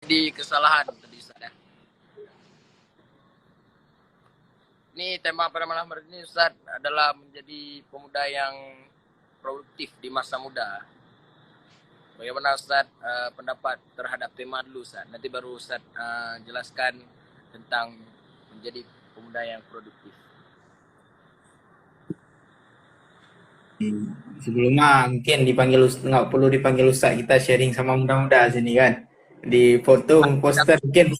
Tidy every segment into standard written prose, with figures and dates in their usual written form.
Di kesalahan tadi Ustaz ya. Ini tema pada malam hari ini Ustaz adalah menjadi pemuda yang produktif di masa muda. Bagaimana Ustaz pendapat terhadap tema dulu Ustaz? Nanti baru Ustaz jelaskan tentang menjadi pemuda yang produktif. Sebelumnya mungkin dipanggil nggak perlu dipanggil Ustaz, kita sharing sama muda-muda sini kan. Di foto poster mungkin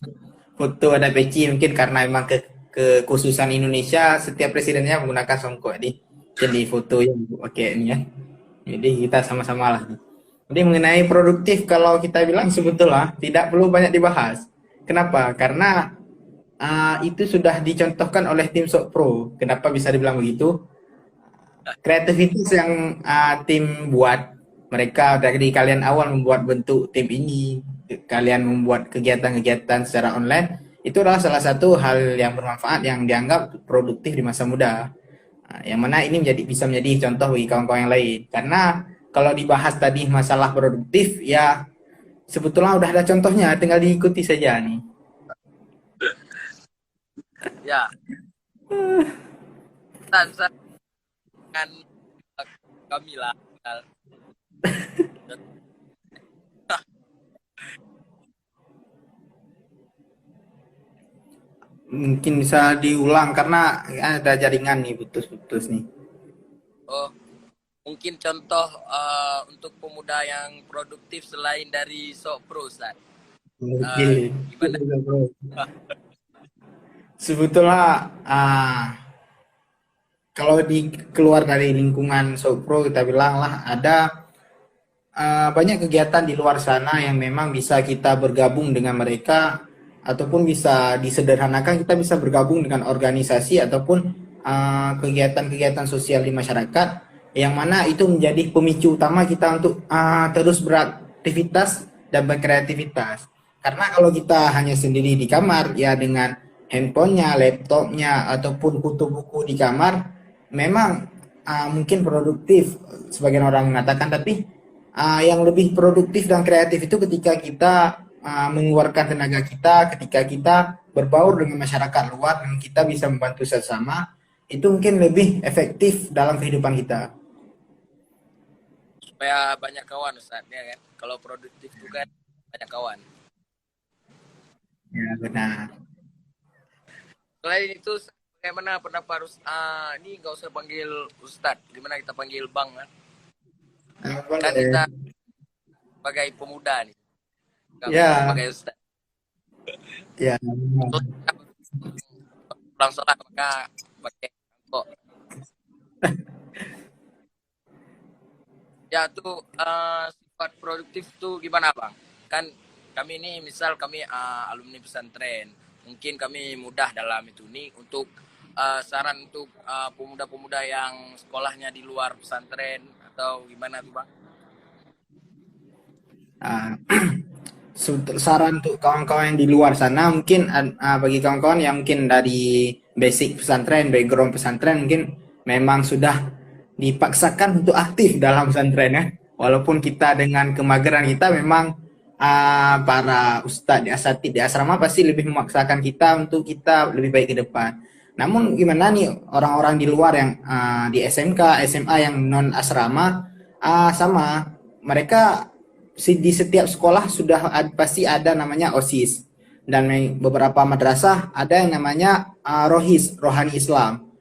foto ada peci mungkin karena memang kekhususan Indonesia setiap presidennya menggunakan songkok mungkin di foto yang pakai ini ya. Jadi kita sama-sama lah. Jadi mengenai produktif kalau kita bilang sebetulnya tidak perlu banyak dibahas. Kenapa? Karena itu sudah dicontohkan oleh tim Sok Pro. Kenapa bisa dibilang begitu? Kreativitas yang tim buat, mereka dari kalian awal membuat bentuk tim ini, kalian membuat kegiatan-kegiatan secara online, itu adalah salah satu hal yang bermanfaat yang dianggap produktif di masa muda. Yang mana ini bisa menjadi contoh bagi kawan-kawan yang lain. Karena kalau dibahas tadi masalah produktif, ya sebetulnya udah ada contohnya, tinggal diikuti saja nih. Ya, Ustaz kan kami lah. Mungkin bisa diulang karena ada jaringan nih putus-putus nih. Oh, mungkin contoh untuk pemuda yang produktif selain dari Sok Pro Ustaz. Oke. Gimana? Sebetulnya kalau keluar dari lingkungan Sopro kita bilang lah ada banyak kegiatan di luar sana yang memang bisa kita bergabung dengan mereka ataupun bisa disederhanakan kita bisa bergabung dengan organisasi ataupun kegiatan-kegiatan sosial di masyarakat yang mana itu menjadi pemicu utama kita untuk terus beraktivitas dan berkreativitas. Karena kalau kita hanya sendiri di kamar ya dengan handphonenya, laptopnya ataupun kutu buku di kamar, memang mungkin produktif sebagian orang mengatakan, tapi yang lebih produktif dan kreatif itu ketika kita mengeluarkan tenaga kita, ketika kita berbaur dengan masyarakat luar dan kita bisa membantu sesama, itu mungkin lebih efektif dalam kehidupan kita. Supaya banyak kawan Ustaz ya kan. Kalau produktif itu kan banyak kawan. Ya, benar. Selain itu bagaimana pendapat ini nggak usah panggil Ustaz, gimana kita panggil Bang kan? Kan kita Boleh. sebagai pemuda nih, nggak usah Ya, sebagai Ustaz. ya. Terus pulang sholat maka pakai kok. Ya tuh sifat produktif tuh gimana Bang? Kan kami ini misal kami alumni pesantren, mungkin kami mudah dalam itu nih untuk saran untuk pemuda-pemuda yang sekolahnya di luar pesantren atau gimana tuh Bang? Ah, saran untuk kawan-kawan yang di luar sana mungkin bagi kawan-kawan yang mungkin dari basic pesantren, background pesantren mungkin memang sudah dipaksakan untuk aktif dalam pesantren ya. Walaupun kita dengan kemageran kita memang para ustadz di asatid di asrama pasti lebih memaksakan kita untuk kita lebih baik ke depan. Namun gimana nih orang-orang di luar yang di SMK, SMA yang non asrama sama mereka di setiap sekolah sudah pasti ada namanya OSIS dan beberapa madrasah ada yang namanya Rohis, Rohani Islam.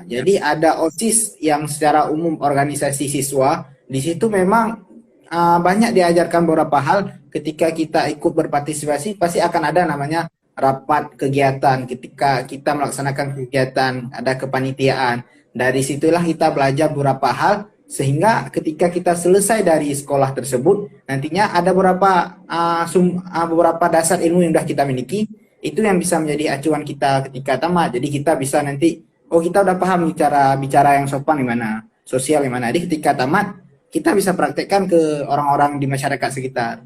Ya. Jadi ada OSIS yang secara umum organisasi siswa. Di situ memang banyak diajarkan beberapa hal. Ketika kita ikut berpartisipasi, pasti akan ada namanya rapat kegiatan. Ketika kita melaksanakan kegiatan, ada kepanitiaan. Dari situlah kita belajar beberapa hal sehingga ketika kita selesai dari sekolah tersebut nantinya ada beberapa dasar ilmu yang sudah kita miliki itu yang bisa menjadi acuan kita ketika tamat. Jadi kita bisa nanti, oh kita udah paham cara bicara yang sopan gimana, sosial gimana. Jadi ketika tamat kita bisa praktekkan ke orang-orang di masyarakat sekitar.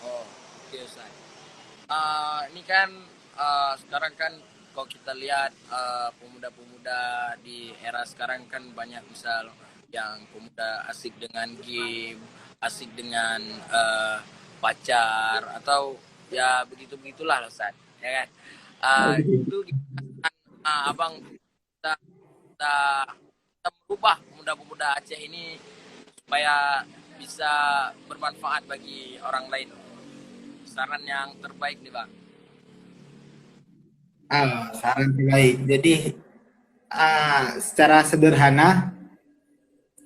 Oh, oke Ustaz. Ini kan sekarang kan kalau kita lihat pemuda-pemuda di era sekarang kan banyak misal yang pemuda asik dengan game, asik dengan pacar atau ya begitu begitulah Ustaz, ya kan. Itu abang kita, kita, kita merubah pemuda-pemuda Aceh ini supaya bisa bermanfaat bagi orang lain. Saran yang terbaik nih bang. Saran terbaik. Jadi secara sederhana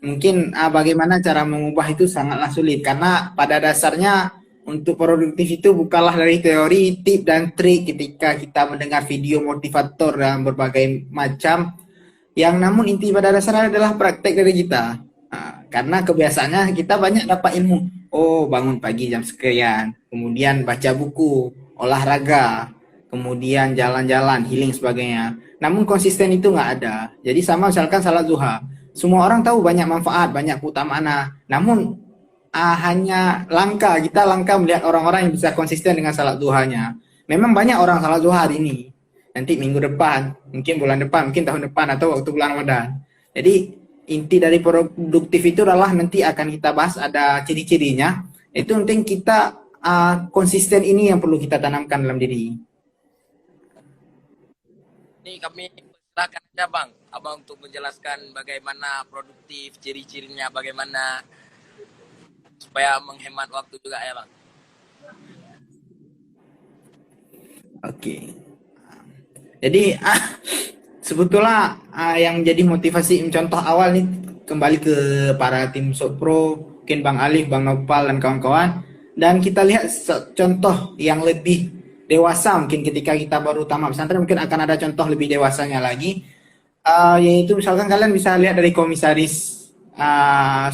mungkin bagaimana cara mengubah itu sangatlah sulit karena pada dasarnya untuk produktif itu bukanlah dari teori, tip dan trik ketika kita mendengar video motivator dan berbagai macam yang namun inti pada dasarnya adalah praktek dari kita. Karena kebiasaannya kita banyak dapat ilmu. Oh, bangun pagi jam sekian, kemudian baca buku, olahraga, kemudian jalan-jalan, healing sebagainya. Namun konsisten itu nggak ada. Jadi sama misalkan salat duha. Semua orang tahu banyak manfaat, banyak keutamaan. Namun hanya kita langka melihat orang-orang yang bisa konsisten dengan salat duhanya. Memang banyak orang salat duha hari ini. Nanti minggu depan, mungkin bulan depan, mungkin tahun depan atau waktu bulan Ramadan. Jadi inti dari produktif itu adalah nanti akan kita bahas ada ciri-cirinya. Itu penting kita konsisten ini yang perlu kita tanamkan dalam diri. Ini kami silakan aja bang, abang untuk menjelaskan bagaimana produktif, ciri-cirinya bagaimana supaya menghemat waktu juga ya bang. Oke. Jadi sebetulnya yang menjadi motivasi contoh awal nih kembali ke para tim Sopro, mungkin Bang Alif, Bang Nopal dan kawan-kawan. Dan kita lihat contoh yang lebih dewasa mungkin ketika kita baru tamat pesantren mungkin akan ada contoh lebih dewasanya lagi. Yaitu misalkan kalian bisa lihat dari komisaris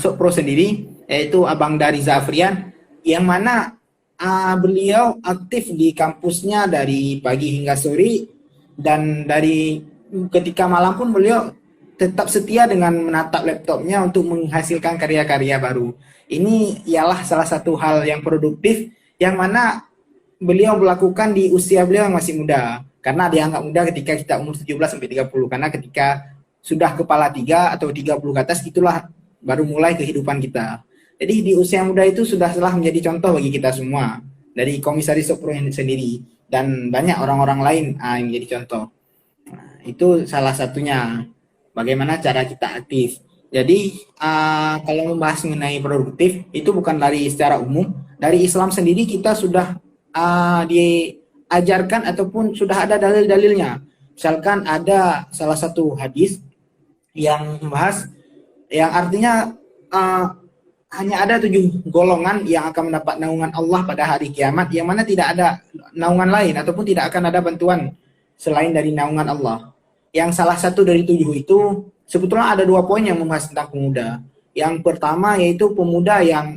Sopro sendiri, yaitu Abang Dari Zafrian, yang mana beliau aktif di kampusnya dari pagi hingga sore, dan dari ketika malam pun beliau tetap setia dengan menatap laptopnya untuk menghasilkan karya-karya baru. Ini ialah salah satu hal yang produktif yang mana beliau melakukan di usia beliau yang masih muda. Karena dianggap muda ketika kita umur 17 sampai 30. Karena ketika sudah kepala 3 atau 30 ke atas itulah baru mulai kehidupan kita. Jadi di usia muda itu sudah menjadi contoh bagi kita semua. Dari komisaris Sopro yang sendiri dan banyak orang-orang lain yang menjadi contoh. Itu salah satunya bagaimana cara kita aktif. Jadi kalau membahas mengenai produktif itu bukan dari secara umum, dari Islam sendiri kita sudah diajarkan ataupun sudah ada dalil-dalilnya. Misalkan ada salah satu hadis yang membahas yang artinya hanya ada 7 golongan yang akan mendapat naungan Allah pada hari kiamat, yang mana tidak ada naungan lain ataupun tidak akan ada bantuan selain dari naungan Allah. Yang salah satu dari 7 itu sebetulnya ada 2 poin yang membahas tentang pemuda. Yang pertama yaitu pemuda yang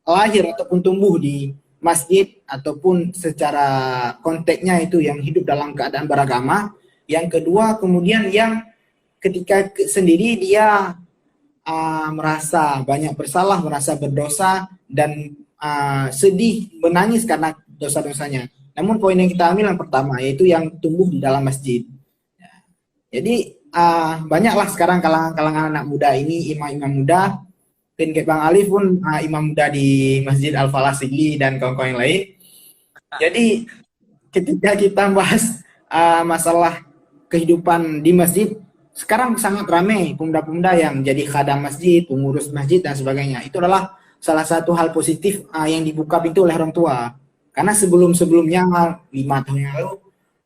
lahir ataupun tumbuh di masjid ataupun secara konteksnya itu yang hidup dalam keadaan beragama. Yang kedua kemudian yang ketika sendiri dia merasa banyak bersalah, merasa berdosa dan sedih, menangis karena dosa-dosanya. Namun poin yang kita ambil yang pertama yaitu yang tumbuh di dalam masjid. Jadi banyaklah sekarang kalangan anak muda ini, imam-imam muda, dan kayak Bang Alif pun imam muda di Masjid Al-Falah Sigli dan kawan-kawan yang lain. Jadi ketika kita bahas masalah kehidupan di masjid, sekarang sangat ramai pemuda-pemuda yang jadi khadam masjid, pengurus masjid dan sebagainya. Itu adalah salah satu hal positif yang dibuka pintu oleh orang tua. Karena sebelum-sebelumnya 5 tahun yang lalu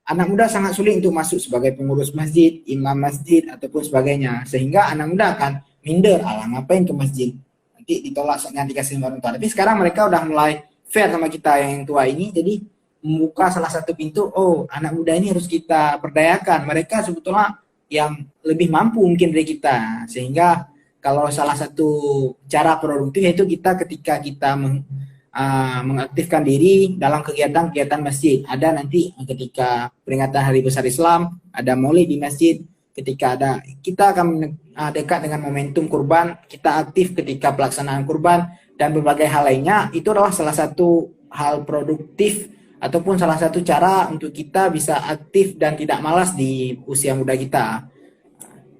anak muda sangat sulit untuk masuk sebagai pengurus masjid, imam masjid ataupun sebagainya. Sehingga anak muda akan minder, alah ngapain ke masjid? Nanti ditolak saat dikasih orang tua. Tapi sekarang mereka udah mulai fair sama kita yang tua ini, jadi membuka salah satu pintu, oh anak muda ini harus kita berdayakan. Mereka sebetulnya yang lebih mampu mungkin dari kita. Sehingga kalau salah satu cara produktif itu ketika kita mengaktifkan diri dalam kegiatan-kegiatan masjid. Ada nanti ketika peringatan Hari Besar Islam, ada maulid di masjid. Ketika kita akan dekat dengan momentum kurban, kita aktif ketika pelaksanaan kurban dan berbagai hal lainnya. Itu adalah salah satu hal produktif ataupun salah satu cara untuk kita bisa aktif dan tidak malas di usia muda kita.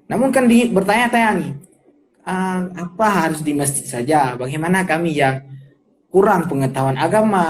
Namun kan bertanya-tanya nih, apa harus di masjid saja? Bagaimana kami yang kurang pengetahuan agama.